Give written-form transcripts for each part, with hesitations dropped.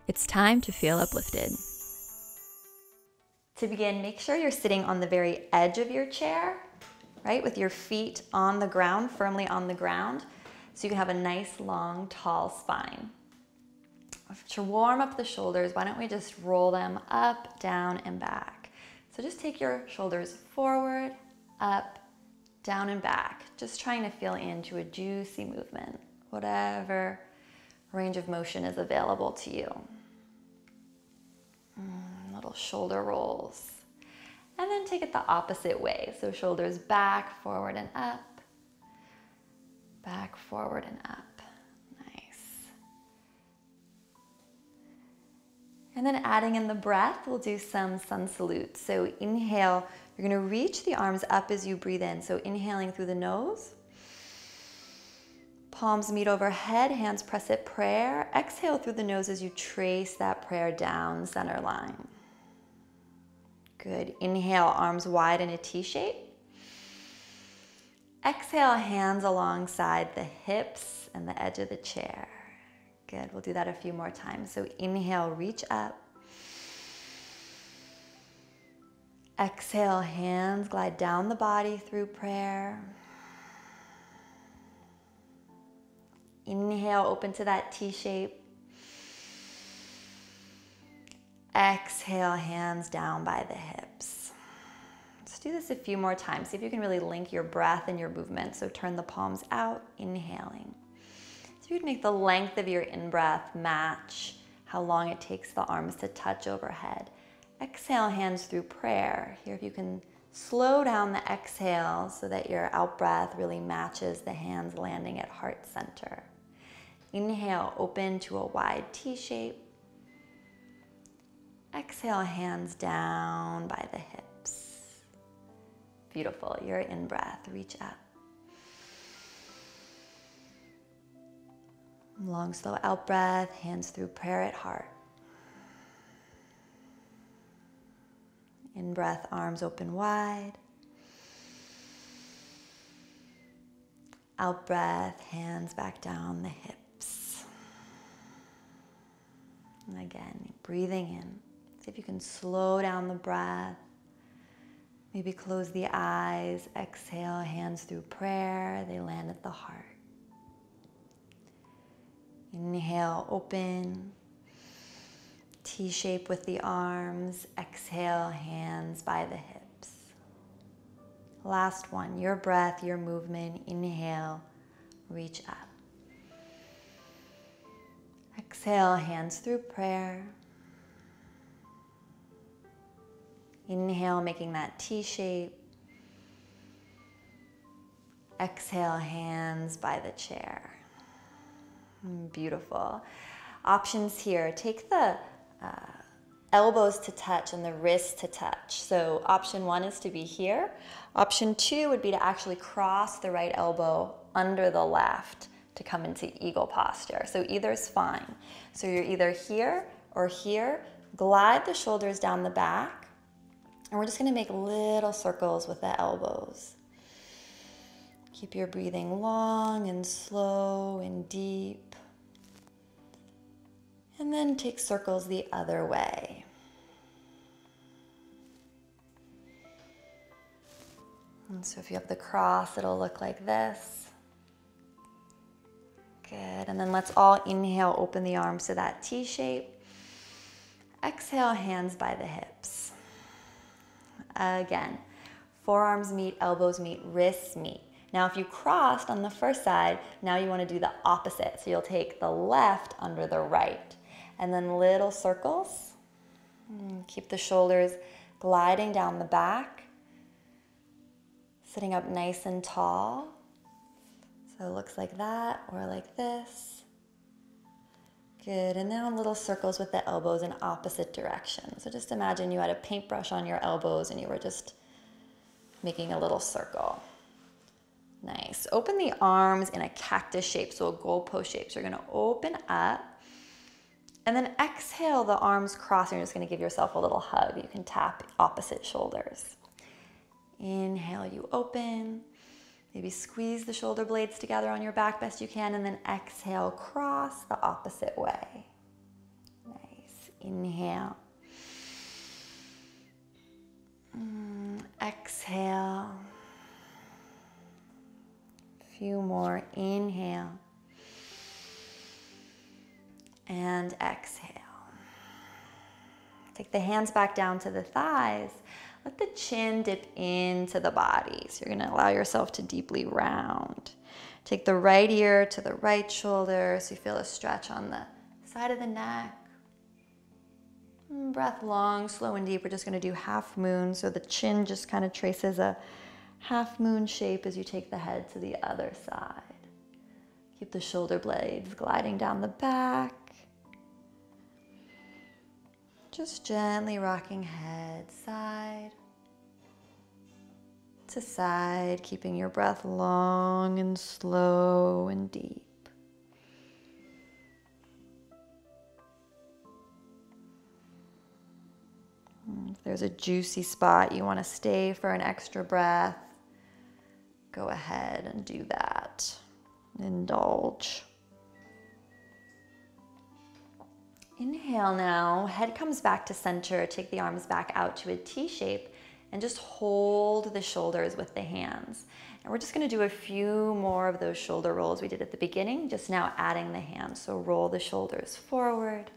It's time to feel uplifted. To begin, make sure you're sitting on the very edge of your chair, right? With your feet on the ground, firmly on the ground, so you can have a nice, long, tall spine. To warm up the shoulders, why don't we just roll them up, down, and back? So just take your shoulders forward, up, down, and back. Just trying to feel into a juicy movement, whatever range of motion is available to you. Little shoulder rolls. And then take it the opposite way. So shoulders back, forward, and up. Back, forward, and up. Nice. And then adding in the breath, we'll do some sun salutes. So inhale, you're going to reach the arms up as you breathe in. So inhaling through the nose. Palms meet overhead, hands press at prayer. Exhale through the nose as you trace that prayer down center line. Good. Inhale, arms wide in a T shape. Exhale, hands alongside the hips and the edge of the chair. Good. We'll do that a few more times. So inhale, reach up. Exhale, hands glide down the body through prayer. Inhale, open to that T shape. Exhale, hands down by the hips. Let's do this a few more times. See if you can really link your breath and your movement. So turn the palms out, inhaling. So you can make the length of your in-breath match how long it takes the arms to touch overhead. Exhale, hands through prayer. Here, if you can slow down the exhale so that your out-breath really matches the hands landing at heart center. Inhale, open to a wide T shape. Exhale, hands down by the hips. Beautiful. Your in-breath, reach up. Long, slow out-breath, hands through prayer at heart. In-breath, arms open wide. Out-breath, hands back down the hips. And again, breathing in. See if you can slow down the breath. Maybe close the eyes. Exhale, hands through prayer. They land at the heart. Inhale, open. T-shape with the arms. Exhale, hands by the hips. Last one, your breath, your movement. Inhale, reach up. Exhale, hands through prayer. Inhale, making that T shape. Exhale, hands by the chair. Beautiful. Options here. Take the elbows to touch and the wrists to touch. So option 1 is to be here. Option 2 would be to actually cross the right elbow under the left to come into eagle posture. So either is fine. So you're either here or here. Glide the shoulders down the back. And we're just going to make little circles with the elbows. Keep your breathing long and slow and deep. And then take circles the other way. And so if you have the cross, it'll look like this. Good. And then let's all inhale, open the arms to that T shape. Exhale, hands by the hips. Again, forearms meet, elbows meet, wrists meet. Now, if you crossed on the first side, now you want to do the opposite. So you'll take the left under the right. And then little circles. Keep the shoulders gliding down the back. Sitting up nice and tall. So it looks like that or like this. Good, and now little circles with the elbows in opposite directions. So just imagine you had a paintbrush on your elbows and you were just making a little circle. Nice. Open the arms in a cactus shape, so a goalpost shape. So you're gonna open up and then exhale the arms cross. You're just gonna give yourself a little hug. You can tap opposite shoulders. Inhale, you open. Maybe squeeze the shoulder blades together on your back best you can, and then exhale, cross the opposite way. Nice. Inhale. Exhale. A few more. Inhale. And exhale. Take the hands back down to the thighs. Let the chin dip into the body. So you're going to allow yourself to deeply round. Take the right ear to the right shoulder so you feel a stretch on the side of the neck. Breath long, slow and deep. We're just going to do half moon. So the chin just kind of traces a half moon shape as you take the head to the other side. Keep the shoulder blades gliding down the back. Just gently rocking head side to side, keeping your breath long and slow and deep. If there's a juicy spot you want to stay for an extra breath, go ahead and do that. Indulge. Inhale now, head comes back to center, take the arms back out to a T shape and just hold the shoulders with the hands. And we're just gonna do a few more of those shoulder rolls we did at the beginning, just now adding the hands. So roll the shoulders forward.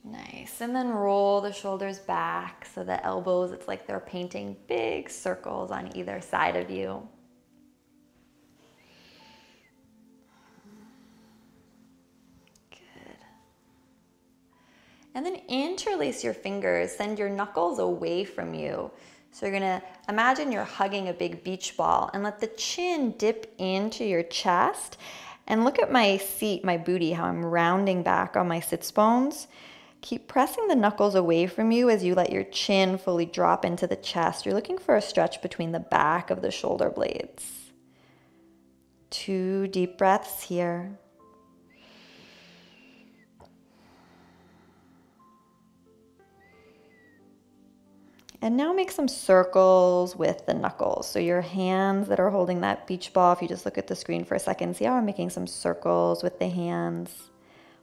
Nice, and then roll the shoulders back so the elbows, it's like they're painting big circles on either side of you. And then interlace your fingers, send your knuckles away from you. So you're gonna imagine you're hugging a big beach ball and let the chin dip into your chest. And look at my seat, my booty, how I'm rounding back on my sits bones. Keep pressing the knuckles away from you as you let your chin fully drop into the chest. You're looking for a stretch between the back of the shoulder blades. 2 deep breaths here. And now make some circles with the knuckles. So your hands that are holding that beach ball, if you just look at the screen for a second, see how I'm making some circles with the hands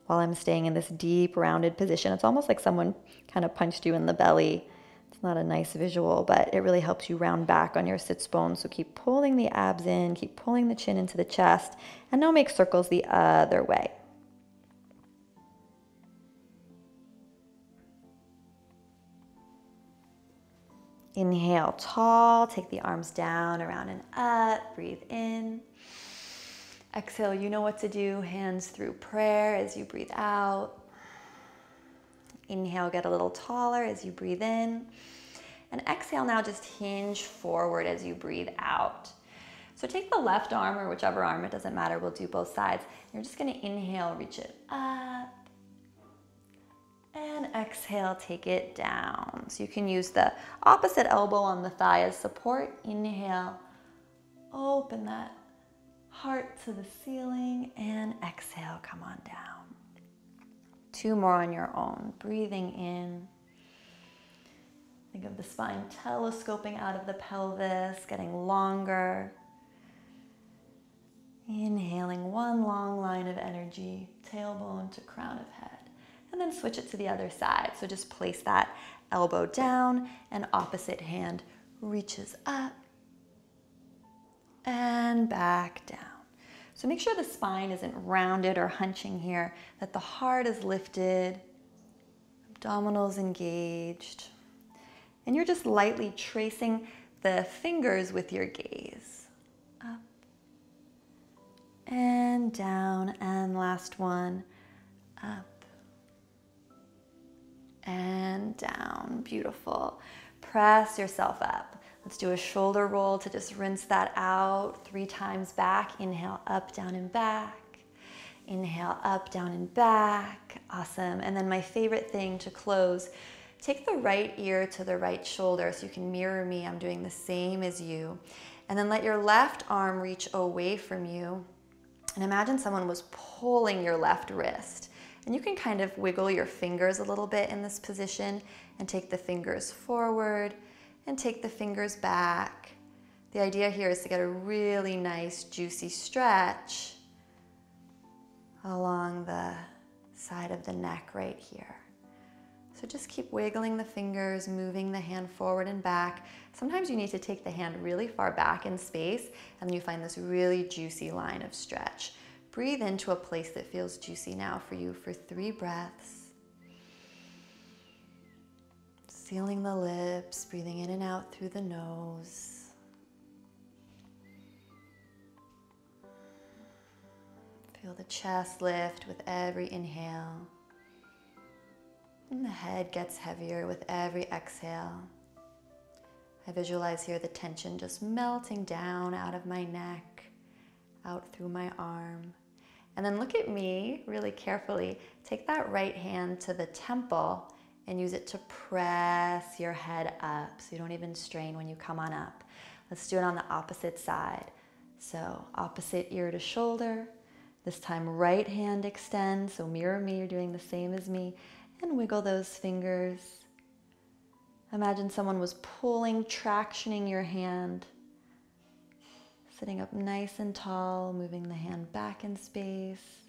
while I'm staying in this deep rounded position. It's almost like someone kind of punched you in the belly. It's not a nice visual, but it really helps you round back on your sits bones. So keep pulling the abs in, keep pulling the chin into the chest, and now make circles the other way. Inhale tall, take the arms down, around and up, breathe in. Exhale, you know what to do, hands through prayer as you breathe out. Inhale, get a little taller as you breathe in. And exhale now, just hinge forward as you breathe out. So take the left arm or whichever arm, it doesn't matter, we'll do both sides. You're just gonna inhale, reach it up. And exhale, take it down. So you can use the opposite elbow on the thigh as support. Inhale, open that heart to the ceiling, and exhale, come on down. 2 more on your own. Breathing in. Think of the spine telescoping out of the pelvis, getting longer. Inhaling 1 long line of energy, tailbone to crown of head. And then switch it to the other side. So just place that elbow down and opposite hand reaches up and back down. So make sure the spine isn't rounded or hunching here, that the heart is lifted, abdominals engaged. And you're just lightly tracing the fingers with your gaze. Up and down, and last one, up and down. Beautiful. Press yourself up. Let's do a shoulder roll to just rinse that out 3 times back. Inhale, up, down, and back. Inhale, up, down, and back. Awesome. And then my favorite thing to close, take the right ear to the right shoulder so you can mirror me. I'm doing the same as you. And then let your left arm reach away from you. And imagine someone was pulling your left wrist. And you can kind of wiggle your fingers a little bit in this position and take the fingers forward and take the fingers back. The idea here is to get a really nice juicy stretch along the side of the neck right here. So just keep wiggling the fingers, moving the hand forward and back. Sometimes you need to take the hand really far back in space, and then you find this really juicy line of stretch. Breathe into a place that feels juicy now for you for 3 breaths. Sealing the lips, breathing in and out through the nose. Feel the chest lift with every inhale. And the head gets heavier with every exhale. I visualize here the tension just melting down out of my neck, out through my arm. And then look at me really carefully. Take that right hand to the temple and use it to press your head up so you don't even strain when you come on up. Let's do it on the opposite side. So opposite ear to shoulder. This time right hand extends, so mirror me, you're doing the same as me. And wiggle those fingers. Imagine someone was pulling, tractioning your hand. Sitting up nice and tall, moving the hand back in space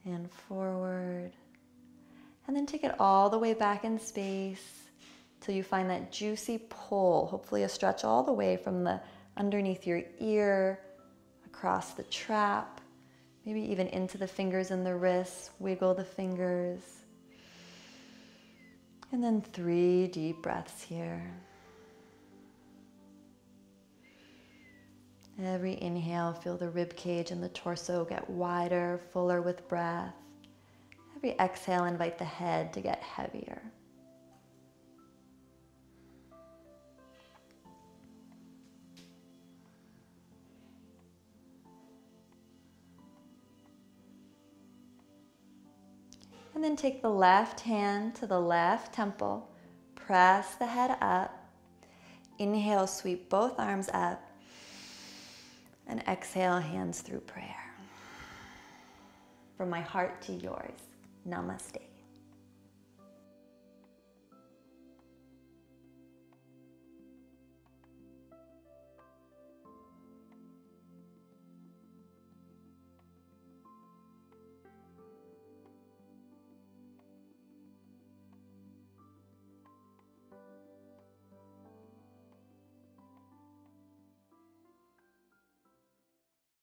and forward. And then take it all the way back in space till you find that juicy pull, hopefully a stretch all the way from the underneath your ear, across the trap, maybe even into the fingers and the wrists. Wiggle the fingers. And then 3 deep breaths here. Every inhale, feel the rib cage and the torso get wider, fuller with breath. Every exhale, invite the head to get heavier. And then take the left hand to the left temple, press the head up. Inhale, sweep both arms up, and exhale, hands through prayer. From my heart to yours, namaste.